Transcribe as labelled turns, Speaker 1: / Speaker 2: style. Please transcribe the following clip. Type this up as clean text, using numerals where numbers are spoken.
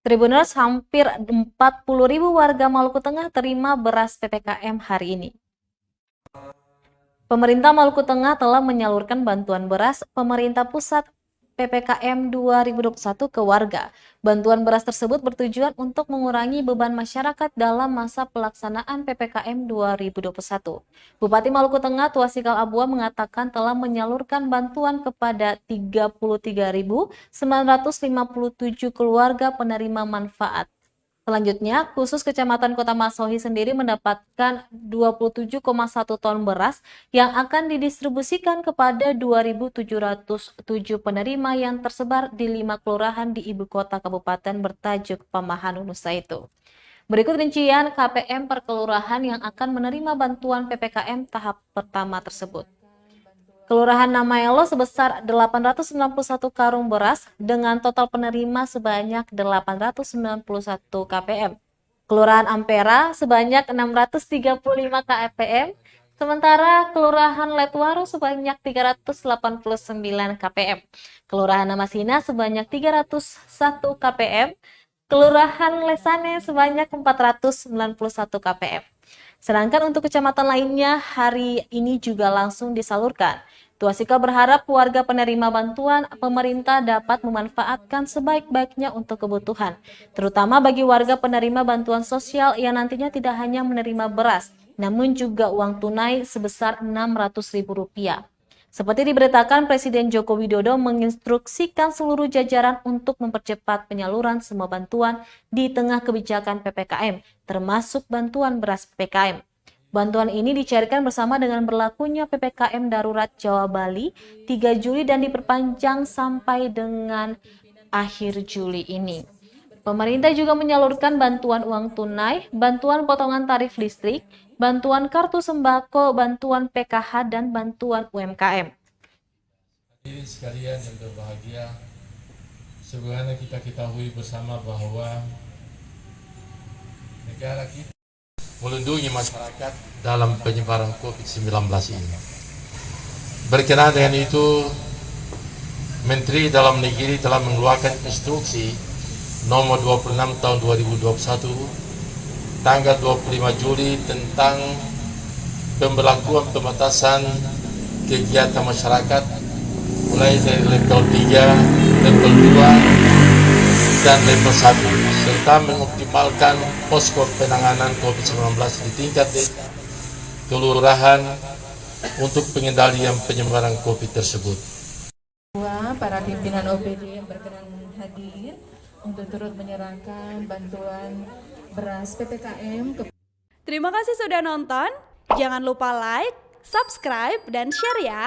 Speaker 1: Tribuners, hampir 40.000 warga Maluku Tengah terima beras PPKM hari ini. Pemerintah Maluku Tengah telah menyalurkan bantuan beras pemerintah pusat PPKM 2021 ke warga. Bantuan beras tersebut bertujuan untuk mengurangi beban masyarakat dalam masa pelaksanaan PPKM 2021. Bupati Maluku Tengah Tuasikal Abua mengatakan telah menyalurkan bantuan kepada 33.957 keluarga penerima manfaat. Selanjutnya, khusus Kecamatan Kota Masohi sendiri mendapatkan 27,1 ton beras yang akan didistribusikan kepada 2.707 penerima yang tersebar di 5 kelurahan di ibu kota kabupaten bertajuk Pamahan Nusa itu. Berikut rincian KPM per kelurahan yang akan menerima bantuan PPKM tahap pertama tersebut. Kelurahan Namaelo sebesar 891 karung beras dengan total penerima sebanyak 891 KPM. Kelurahan Ampera sebanyak 635 KPM, sementara Kelurahan Letwaro sebanyak 389 KPM. Kelurahan Namasina sebanyak 301 KPM, Kelurahan Lesane sebanyak 491 KPM. Sedangkan untuk kecamatan lainnya hari ini juga langsung disalurkan. Tuasikal berharap warga penerima bantuan pemerintah dapat memanfaatkan sebaik-baiknya untuk kebutuhan, terutama bagi warga penerima bantuan sosial yang nantinya tidak hanya menerima beras, namun juga uang tunai sebesar Rp600.000. Seperti diberitakan, Presiden Joko Widodo menginstruksikan seluruh jajaran untuk mempercepat penyaluran semua bantuan di tengah kebijakan PPKM, termasuk bantuan beras PPKM. Bantuan ini dicairkan bersama dengan berlakunya PPKM Darurat Jawa Bali 3 Juli dan diperpanjang sampai dengan akhir Juli ini. Pemerintah juga menyalurkan bantuan uang tunai, bantuan potongan tarif listrik, bantuan kartu sembako, bantuan PKH, dan bantuan UMKM.
Speaker 2: Hadirin sekalian yang berbahagia, sebagaimana kita ketahui bersama bahwa negara kita melindungi masyarakat dalam penyebaran COVID-19 ini. Berkenaan dengan itu, Menteri Dalam Negeri telah mengeluarkan instruksi nomor 26 tahun 2021 tanggal 25 Juli tentang pemberlakuan pembatasan kegiatan masyarakat mulai dari level 3, level 2, dan level 1 serta mengoptimalkan posko penanganan COVID-19 di tingkat kelurahan untuk pengendalian penyebaran COVID tersebut.
Speaker 3: Para pimpinan OPD yang berkenan hadir untuk turut menyerahkan bantuan beras PPKM.
Speaker 4: Terima kasih sudah nonton. Jangan lupa like, subscribe, dan share ya.